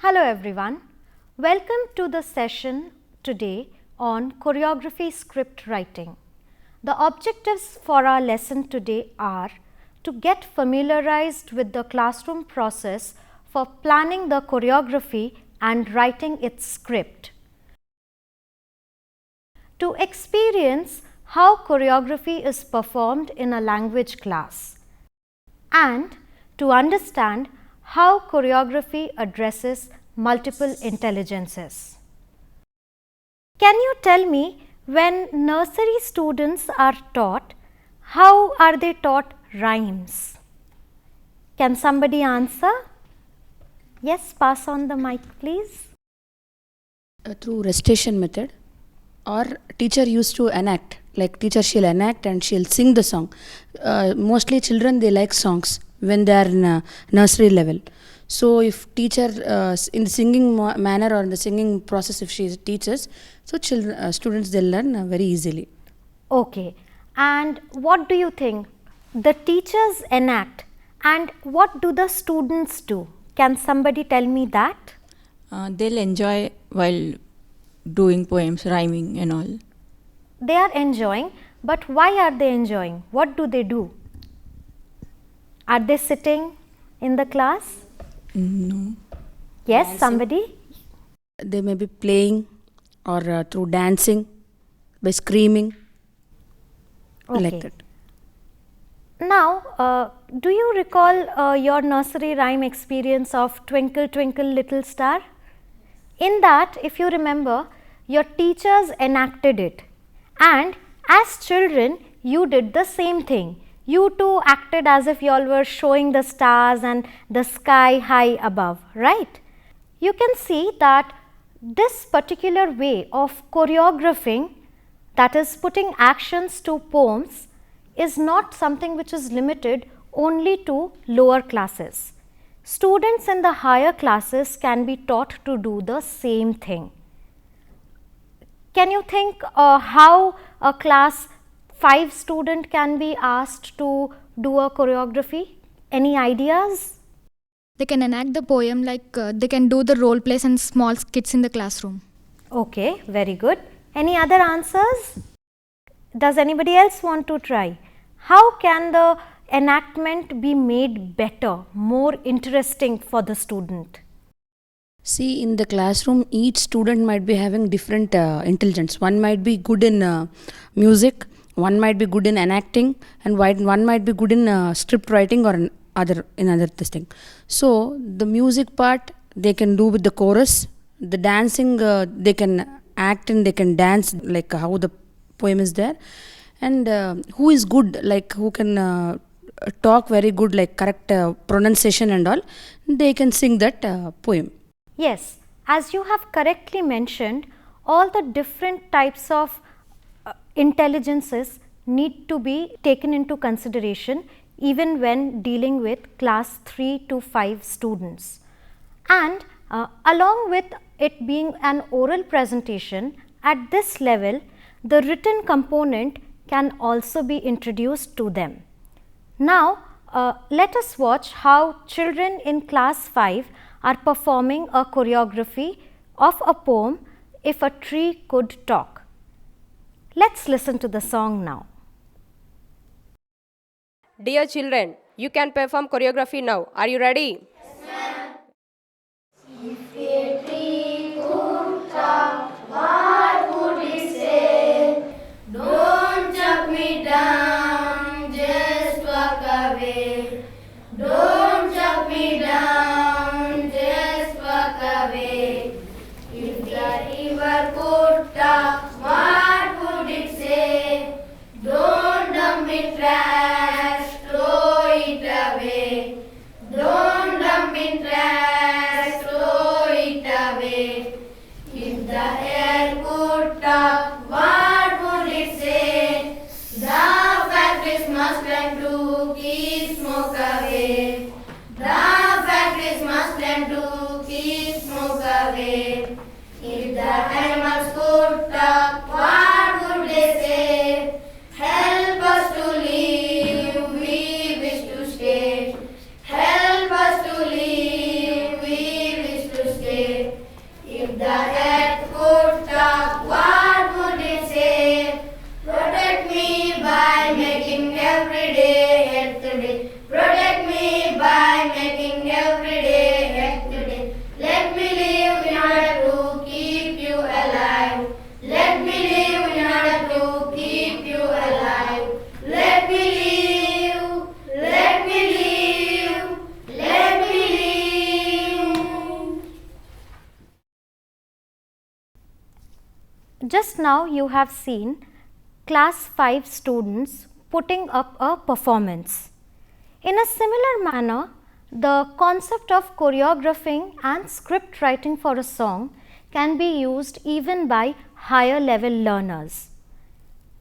Hello everyone, welcome to the session today on choreography script writing. The objectives for our lesson today are to get familiarized with the classroom process for planning the choreography and writing its script, to experience how choreography is performed in a language class, and to understand how choreography addresses multiple intelligences. Can you tell me, when nursery students are taught, how are they taught rhymes? Can somebody answer? Yes, pass on the mic please. Through recitation method, or teacher used to enact, like teacher she'll enact and she'll sing the song. Mostly children, they like songs when they are in a nursery level. So if teacher in the singing manner or in the singing process, if she teaches, so children, students, they learn very easily. Okay, and what do you think? The teachers enact, and what do the students do? Can somebody tell me that? They'll enjoy while doing poems, rhyming and all. They are enjoying, but why are they enjoying? What do they do? Are they sitting in the class? No. Yes, Dancing. somebody? They may be playing or through dancing, by screaming, like that. Now, do you recall your nursery rhyme experience of Twinkle Twinkle Little Star? In that, if you remember, your teachers enacted it, and as children you did the same thing. You too acted as if you all were showing the stars and the sky high above, right? You can see that this particular way of choreographing, that is putting actions to poems, is not something which is limited only to lower classes. Students in the higher classes can be taught to do the same thing. Can you think how a class 5 student can be asked to do a choreography? Any ideas? They can enact the poem, like they can do the role plays and small skits in the classroom. Okay, very good. Any other answers? Does anybody else want to try? How can the enactment be made better, more interesting for the student? See, in the classroom, each student might be having different intelligence. One might be good in music, one might be good in enacting, and one might be good in script writing or in other this thing. So the music part they can do with the chorus. The dancing they can act and they can dance like how the poem is there. And who is good, like who can talk very good, like correct pronunciation and all, they can sing that poem. Yes, as you have correctly mentioned, all the different types of intelligences need to be taken into consideration even when dealing with class 3 to 5 students. And along with it being an oral presentation, at this level, the written component can also be introduced to them. Now, let us watch how children in class 5 are performing a choreography of a poem, If a Tree Could Talk. Let's listen to the song now. Dear children, you can perform choreography now. Are you ready? Yes, ma'am. If a tree could talk, what would it say? Don't chuck me down, just walk away. Don't chuck me down, just walk away. If the river could talk, what would it say? Don't dump in trash, throw it away. Don't dump in trash, throw it away. If the air could talk, what would it say? The factories must learn to keep smoke away. The factories must learn to keep smoke away. If the animals could talk, what would they say? Help us to live, we wish to stay. Help us to live, we wish to stay. Just now you have seen class 5 students putting up a performance. In a similar manner, the concept of choreographing and script writing for a song can be used even by higher level learners.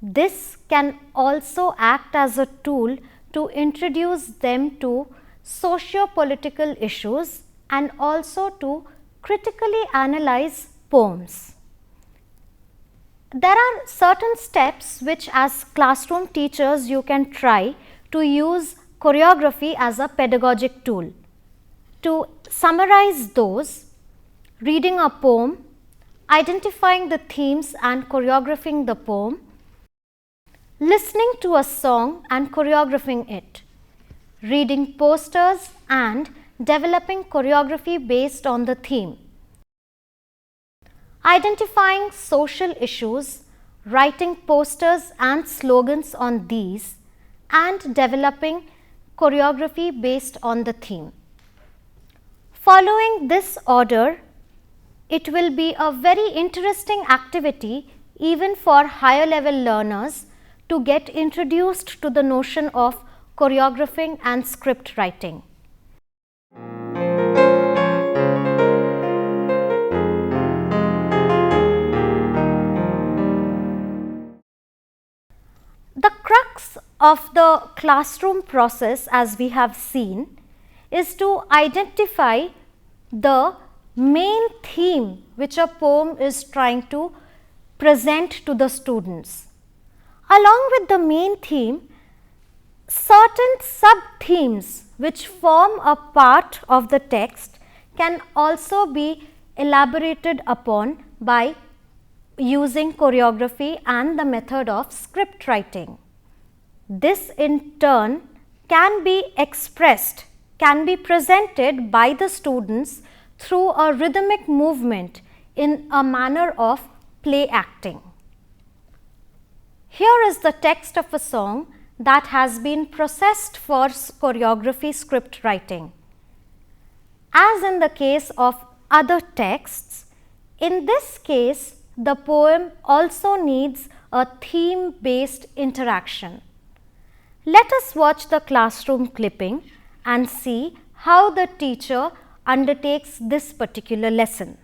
This can also act as a tool to introduce them to socio-political issues and also to critically analyze poems. There are certain steps which as classroom teachers you can try to use choreography as a pedagogic tool. To summarize those, reading a poem, identifying the themes and choreographing the poem, listening to a song and choreographing it, reading posters and developing choreography based on the theme, identifying social issues, writing posters and slogans on these, and developing choreography based on the theme. Following this order, it will be a very interesting activity even for higher level learners to get introduced to the notion of choreographing and script writing. The crux of the classroom process, as we have seen, is to identify the main theme which a poem is trying to present to the students. Along with the main theme, certain sub-themes which form a part of the text can also be elaborated upon by using choreography and the method of script writing. This in turn can be expressed, can be presented by the students through a rhythmic movement in a manner of play acting. Here is the text of a song that has been processed for choreography script writing. As in the case of other texts, in this case the poem also needs a theme-based interaction. Let us watch the classroom clipping and see how the teacher undertakes this particular lesson.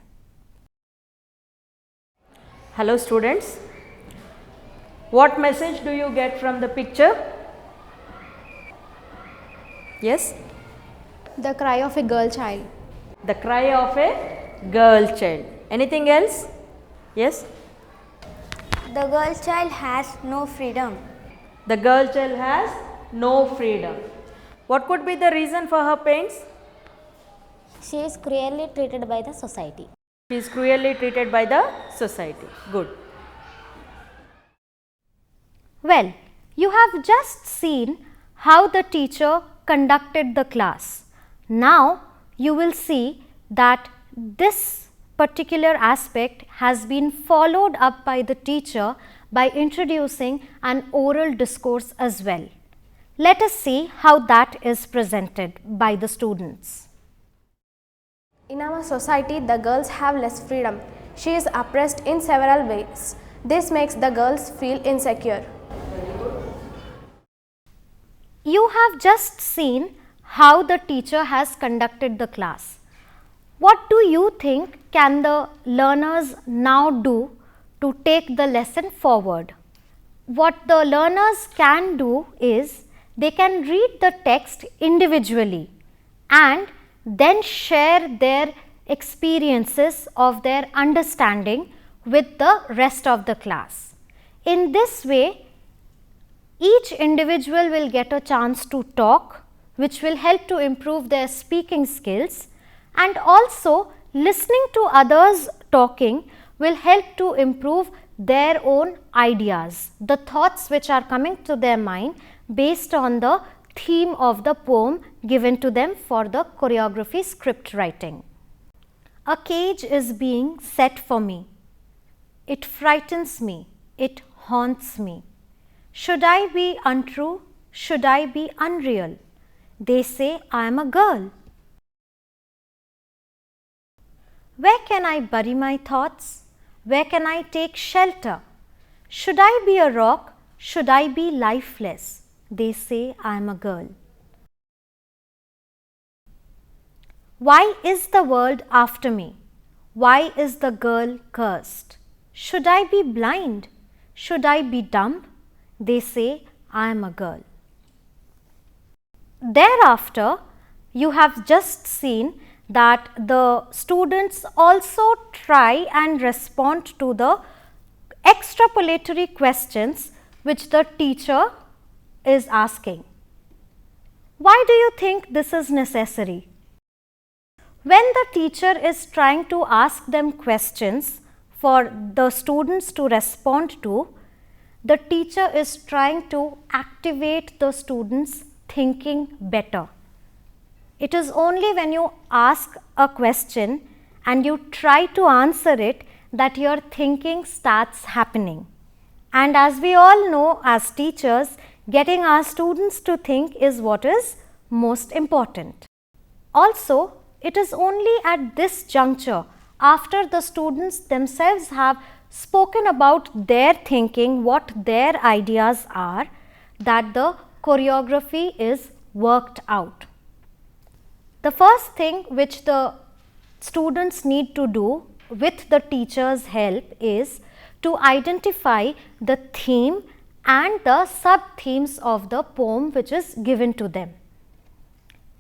Hello students, what message do you get from the picture? Yes? The cry of a girl child. The cry of a girl child. Anything else? Yes? The girl child has no freedom. The girl child has no freedom. What could be the reason for her pains? She is cruelly treated by the society. She is cruelly treated by the society. Good. Well, you have just seen how the teacher conducted the class. Now, you will see that this particular aspect has been followed up by the teacher by introducing an oral discourse as well. Let us see how that is presented by the students. In our society, the girls have less freedom. She is oppressed in several ways. This makes the girls feel insecure. You have just seen how the teacher has conducted the class. What do you think can the learners now do to take the lesson forward? What the learners can do is they can read the text individually and then share their experiences of their understanding with the rest of the class. In this way, each individual will get a chance to talk, which will help to improve their speaking skills, and also listening to others talking will help to improve their own ideas, the thoughts which are coming to their mind based on the theme of the poem given to them for the choreography script writing. A cage is being set for me. It frightens me. It haunts me. Should I be untrue? Should I be unreal? They say I am a girl. Where can I bury my thoughts? Where can I take shelter? Should I be a rock? Should I be lifeless? They say I am a girl. Why is the world after me? Why is the girl cursed? Should I be blind? Should I be dumb? They say I am a girl. Thereafter, you have just seen that the students also try and respond to the extrapolatory questions which the teacher is asking. Why do you think this is necessary? When the teacher is trying to ask them questions for the students to respond to, the teacher is trying to activate the students' thinking better. It is only when you ask a question and you try to answer it that your thinking starts happening. And as we all know, as teachers, getting our students to think is what is most important. Also, it is only at this juncture, after the students themselves have spoken about their thinking, what their ideas are, that the choreography is worked out. The first thing which the students need to do with the teacher's help is to identify the theme and the sub-themes of the poem which is given to them.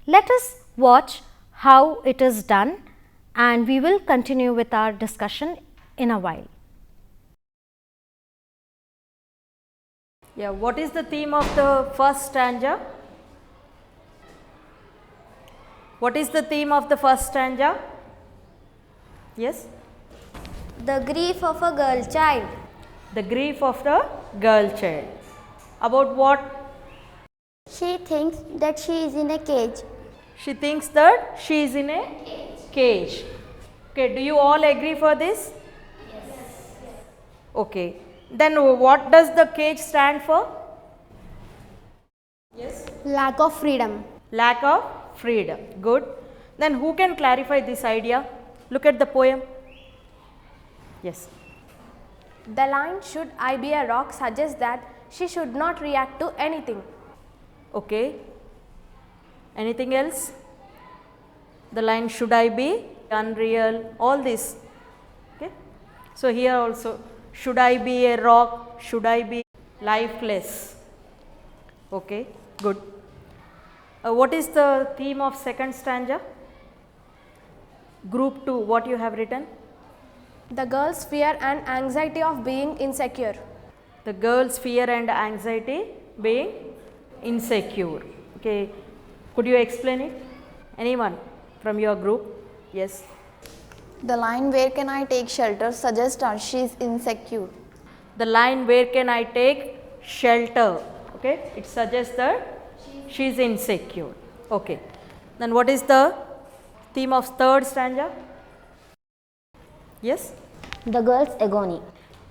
Let us watch how it is done, and we will continue with our discussion in a while. Yeah, what is the theme of the first stanza? What is the theme of the first stanza? Yes? The grief of a girl child. The grief of the girl child. About what? She thinks that she is in a cage. She thinks that she is in a cage. Okay, do you all agree for this? Yes. Okay. Then what does the cage stand for? Yes. Lack of freedom. Lack of freedom. Good. Then who can clarify this idea? Look at the poem. Yes. The line "Should I be a rock" suggests that she should not react to anything. Okay. Anything else? The line "should I be unreal," all this. Okay. So here also, should I be a rock? Should I be lifeless? Okay, good. What is the theme of second stanza? Group 2, what you have written? The girl's fear and anxiety of being insecure. The girl's fear and anxiety being insecure. Okay, could you explain it? Anyone from your group? Yes. The line "where can I take shelter" suggests that she is insecure. The line "where can I take shelter," okay, it suggests that she is insecure. Okay. Then what is the theme of third stanza? Yes? The girl's agony.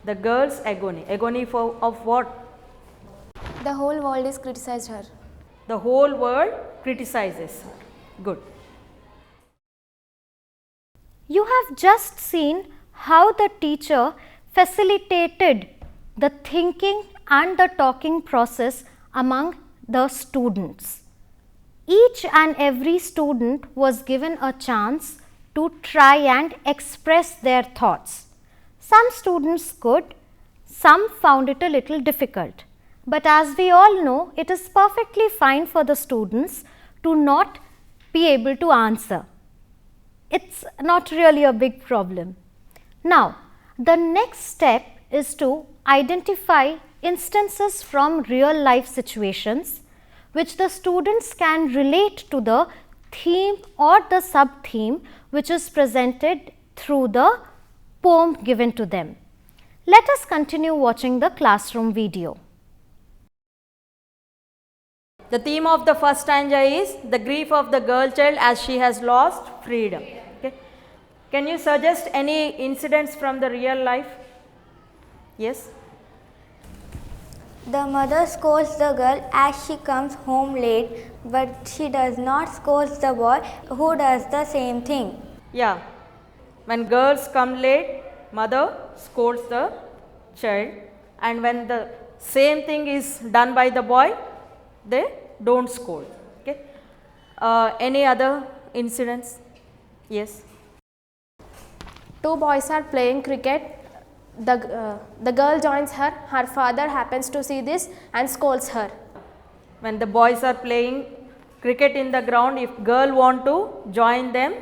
The girl's agony. Agony of what? The whole world is criticized her. The whole world criticizes her. Good. You have just seen how the teacher facilitated the thinking and the talking process among the students. Each and every student was given a chance to try and express their thoughts. Some students could, some found it a little difficult. But as we all know, it is perfectly fine for the students to not be able to answer. It's not really a big problem. Now, the next step is to identify instances from real life situations which the students can relate to the theme or the sub-theme which is presented through the poem given to them. Let us continue watching the classroom video. The theme of the first stanza is the grief of the girl child as she has lost freedom. Okay. Can you suggest any incidents from the real life? Yes? The mother scolds the girl as she comes home late, but she does not scold the boy who does the same thing. Yeah. When girls come late, mother scolds the child, and when the same thing is done by the boy, they don't scold. Okay. Any other incidents? Yes. Two boys are playing cricket. The girl joins her. Her father happens to see this and scolds her. When the boys are playing cricket in the ground, if girl want to join them,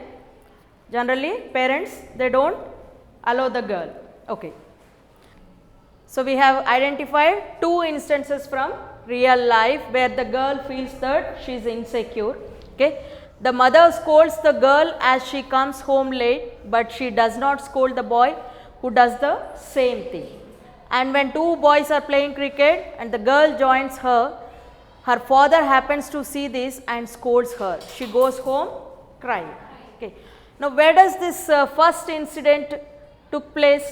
generally parents, they don't allow the girl. Okay. So we have identified two instances from real life where the girl feels that she is insecure. Okay. The mother scolds the girl as she comes home late, but she does not scold the boy who does the same thing. And when two boys are playing cricket and the girl joins her, her father happens to see this and scolds her. She goes home crying. Okay. Now, where does this first incident took place?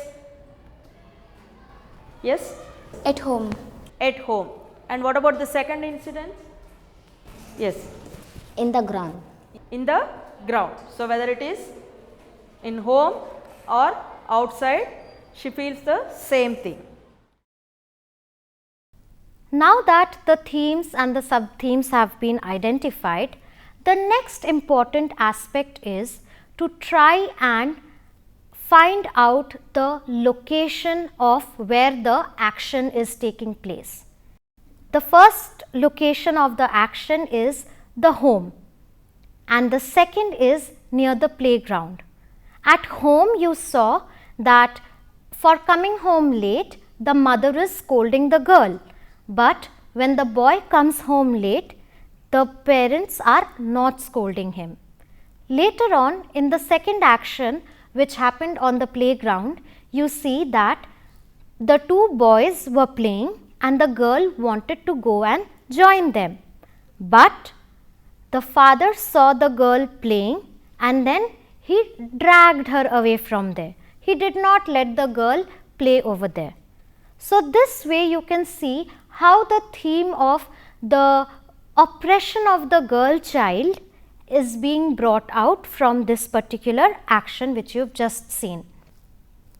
Yes? At home. At home. And what about the second incident? Yes. In the ground. In the ground. So, whether it is in home or outside, she feels the same thing. Now that the themes and the sub-themes have been identified, the next important aspect is to try and find out the location of where the action is taking place. The first location of the action is the home, and the second is near the playground. At home, you saw that for coming home late, the mother is scolding the girl, but when the boy comes home late, the parents are not scolding him. Later on, in the second action which happened on the playground, you see that the two boys were playing and the girl wanted to go and join them, but the father saw the girl playing and then he dragged her away from there. He did not let the girl play over there. So, this way you can see how the theme of the oppression of the girl child is being brought out from this particular action which you have just seen.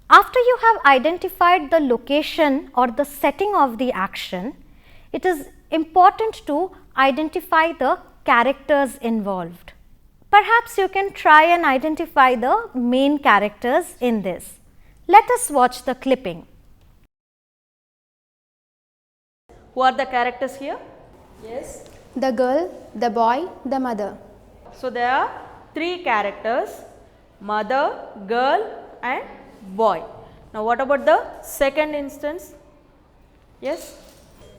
After you have identified the location or the setting of the action, it is important to identify the characters involved. Perhaps you can try and identify the main characters in this. Let us watch the clipping. Who are the characters here? Yes. The girl, the boy, the mother. So, there are three characters: mother, girl and boy. Now, what about the second instance? Yes?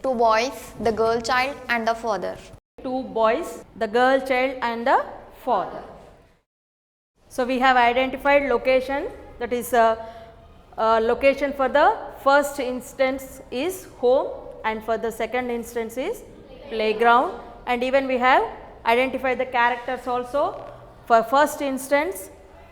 Two boys, the girl child and the father. Two boys, the girl child and the father. So, we have identified location, that is location for the first instance is home and for the second instance is playground, and even we have identified the characters also. For first instance,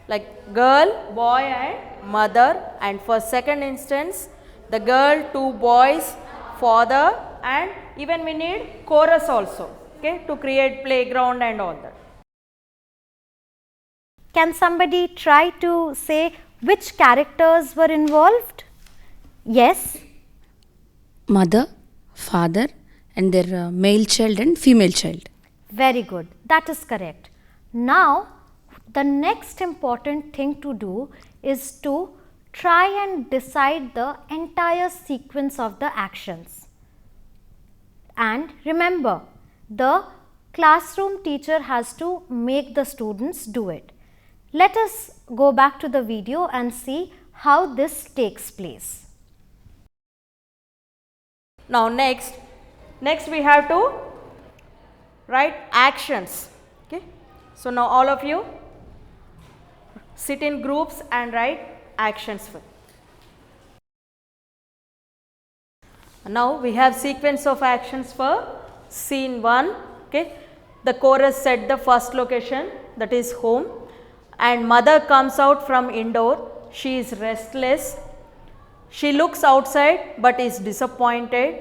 like girl, boy and mother, and for second instance the girl, two boys, father, and even we need chorus also, okay, to create playground and all that. Can somebody try to say which characters were involved? Yes. Mother, father and their male child and female child. Very good. That is correct. Now, the next important thing to do is to try and decide the entire sequence of the actions. And remember, the classroom teacher has to make the students do it. Let us go back to the video and see how this takes place. Now, next we have to write actions. Okay. So, now all of you sit in groups and write actions. Now, we have sequence of actions for scene 1. Okay. The chorus set the first location, that is home, and mother comes out from indoor. She is restless. She looks outside but is disappointed.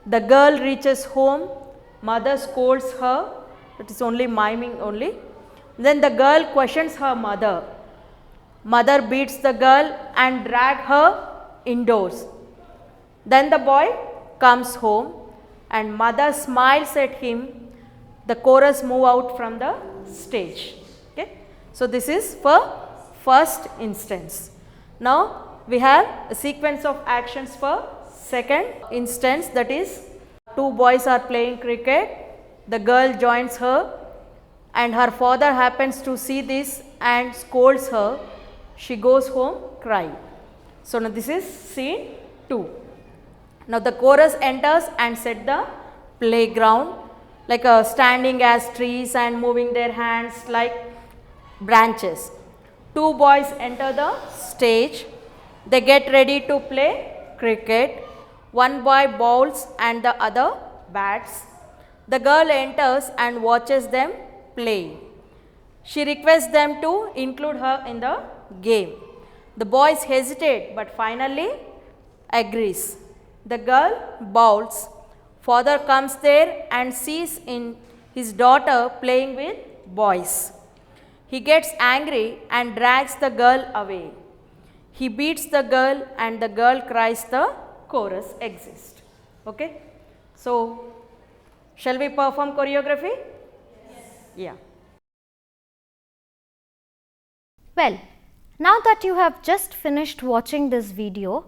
The girl reaches home. Mother scolds her. That is only miming only. Then the girl questions her mother. Mother beats the girl and drag her indoors. Then the boy comes home and mother smiles at him. The chorus move out from the stage. Okay. So this is for first instance. Now we have a sequence of actions for second instance, that is two boys are playing cricket. The girl joins her and her father happens to see this and scolds her. She goes home crying. So now this is scene 2. Now the chorus enters and set the playground, like standing as trees and moving their hands like branches. Two boys enter the stage. They get ready to play cricket. One boy bowls and the other bats. The girl enters and watches them play. She requests them to include her in the game. The boys hesitate but finally agrees. The girl bowls. Father comes there and sees in his daughter playing with boys. He gets angry and drags the girl away. He beats the girl and the girl cries. The chorus exists. Okay. So, shall we perform choreography? Yes. Yeah. Well, now that you have just finished watching this video,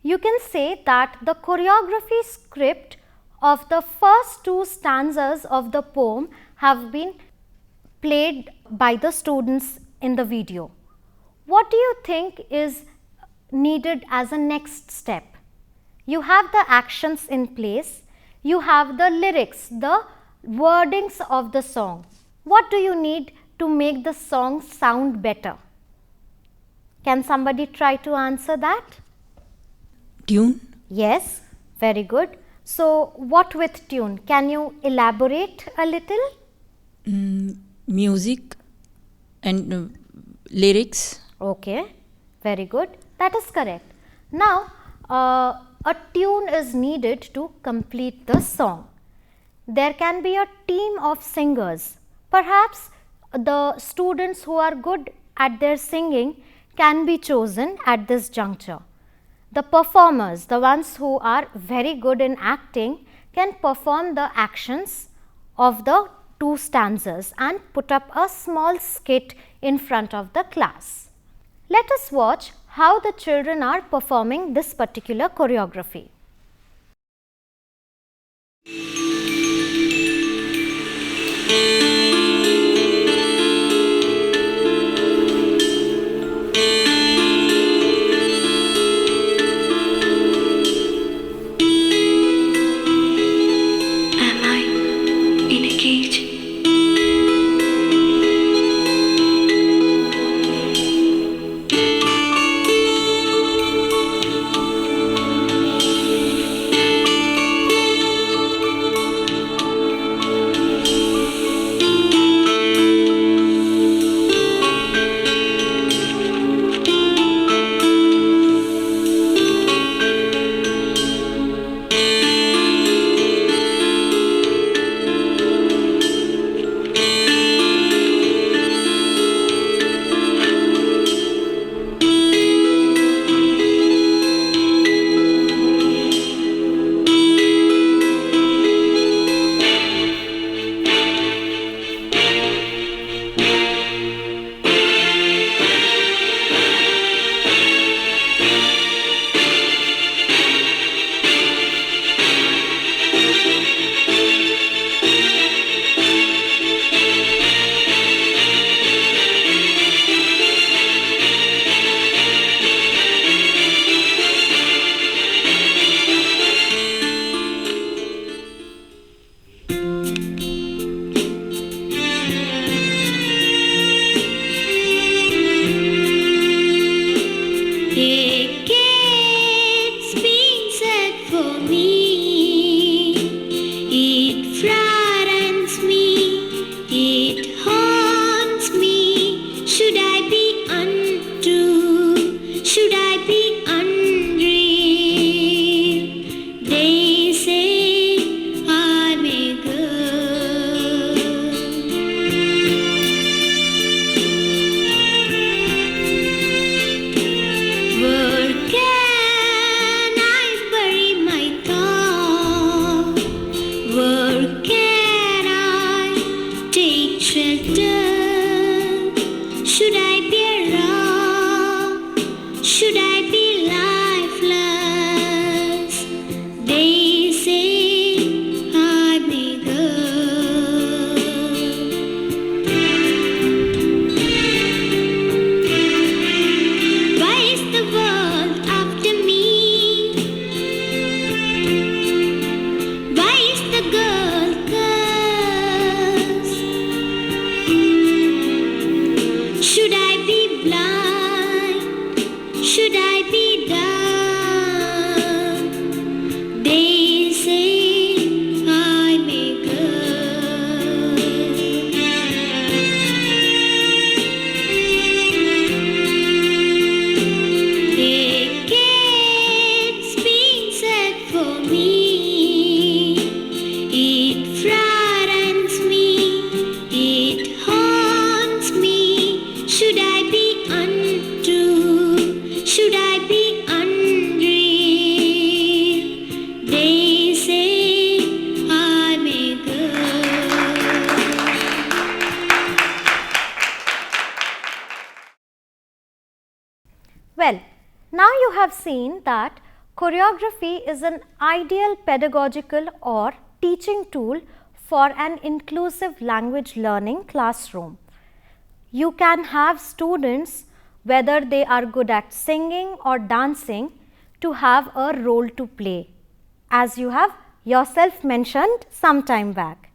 you can say that the choreography script of the first 2 stanzas of the poem have been played by the students in the video. What do you think is needed as a next step? You have the actions in place, you have the lyrics, the wordings of the song. What do you need to make the song sound better? Can somebody try to answer that? Tune. Yes, very good. So, what with tune? Can you elaborate a little? Music and lyrics. Okay, very good. That is correct. Now, a tune is needed to complete the song. There can be a team of singers. Perhaps the students who are good at their singing can be chosen at this juncture. The performers, the ones who are very good in acting, can perform the actions of the 2 stanzas and put up a small skit in front of the class. Let us watch how the children are performing this particular choreography. Am I in a cage? Should I be raw? Should I be lifeless? They say I may go. Why is the world after me? Why is the girl cursed? Should I be blind? Should I be dumb? They say I may go. Decades being set for me. It frightens me. It haunts me. Should I be untrue? Should I be unreal? They say I may go. Well, now you have seen that choreography is an ideal pedagogical or teaching tool for an inclusive language learning classroom. You can have students, whether they are good at singing or dancing, to have a role to play, as you have yourself mentioned some time back.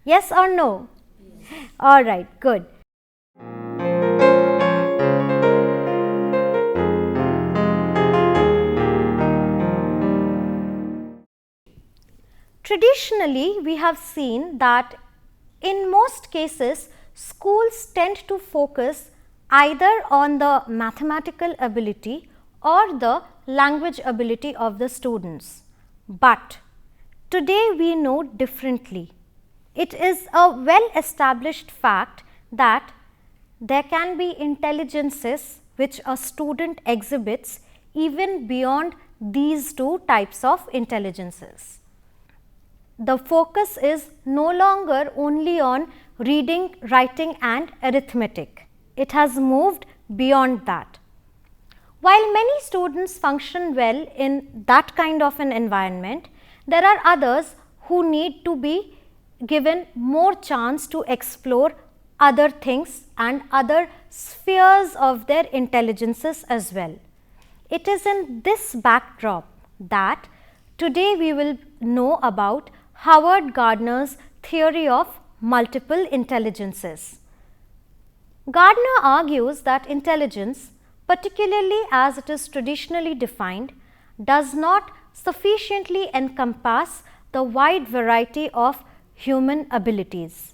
Yes or no? Yes. All right, good. Traditionally, we have seen that in most cases, schools tend to focus either on the mathematical ability or the language ability of the students. But today we know differently. It is a well established fact that there can be intelligences which a student exhibits even beyond these two types of intelligences. The focus is no longer only on reading, writing and arithmetic. It has moved beyond that. While many students function well in that kind of an environment, there are others who need to be given more chance to explore other things and other spheres of their intelligences as well. It is in this backdrop that today we will know about Howard Gardner's theory of multiple intelligences. Gardner argues that intelligence, particularly as it is traditionally defined, does not sufficiently encompass the wide variety of human abilities.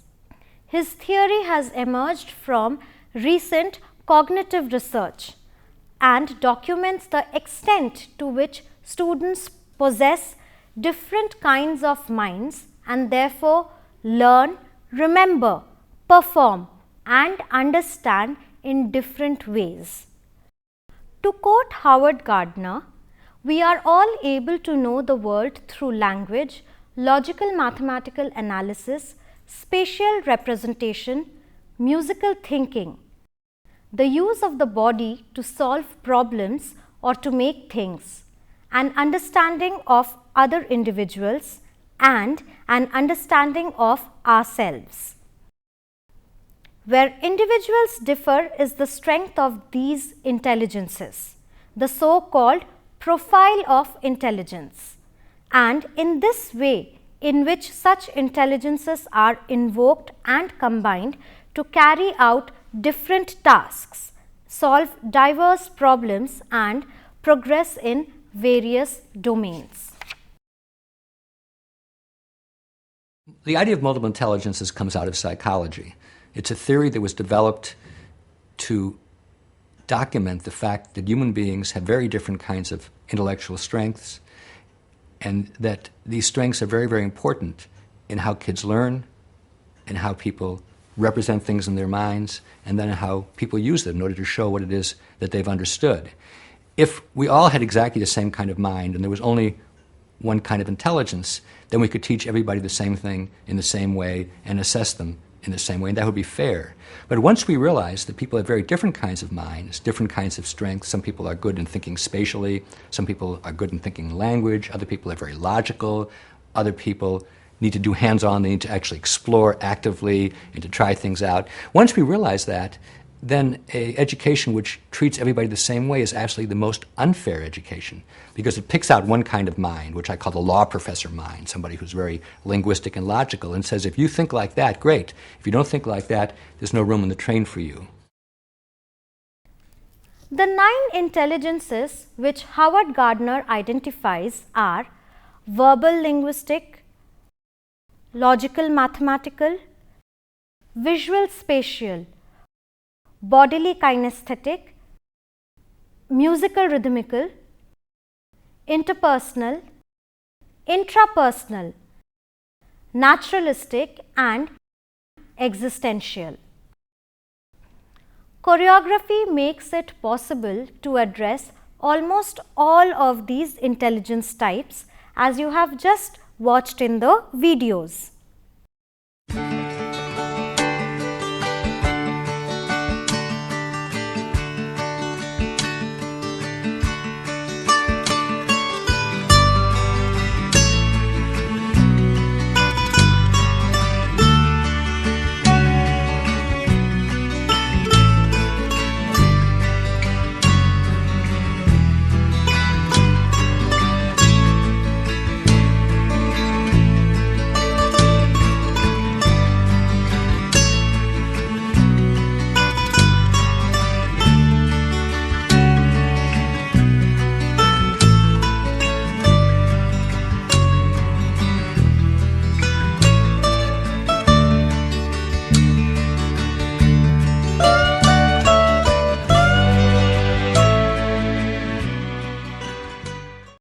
His theory has emerged from recent cognitive research and documents the extent to which students possess different kinds of minds and therefore learn, remember, perform and understand in different ways. To quote Howard Gardner, we are all able to know the world through language, logical mathematical analysis, spatial representation, musical thinking, the use of the body to solve problems or to make things, an understanding of other individuals and an understanding of ourselves. Where individuals differ is the strength of these intelligences, the so-called profile of intelligence, and in this way in which such intelligences are invoked and combined to carry out different tasks, solve diverse problems and progress in various domains. The idea of multiple intelligences comes out of psychology. It's a theory that was developed to document the fact that human beings have very different kinds of intellectual strengths, and that these strengths are very, very important in how kids learn, and how people represent things in their minds, and then how people use them in order to show what it is that they've understood. If we all had exactly the same kind of mind and there was only one kind of intelligence, then we could teach everybody the same thing in the same way and assess them in the same way, and that would be fair. But once we realize that people have very different kinds of minds, different kinds of strengths, some people are good in thinking spatially, some people are good in thinking language, other people are very logical, other people need to do hands-on, they need to actually explore actively and to try things out. Once we realize that, then an education which treats everybody the same way is actually the most unfair education, because it picks out one kind of mind, which I call the law professor mind, somebody who's very linguistic and logical, and says, if you think like that, great. If you don't think like that, there's no room in the train for you. The 9 intelligences which Howard Gardner identifies are verbal linguistic, logical mathematical, visual spatial, bodily kinesthetic, musical rhythmical, interpersonal, intrapersonal, naturalistic and existential. Choreography makes it possible to address almost all of these intelligence types, as you have just watched in the videos.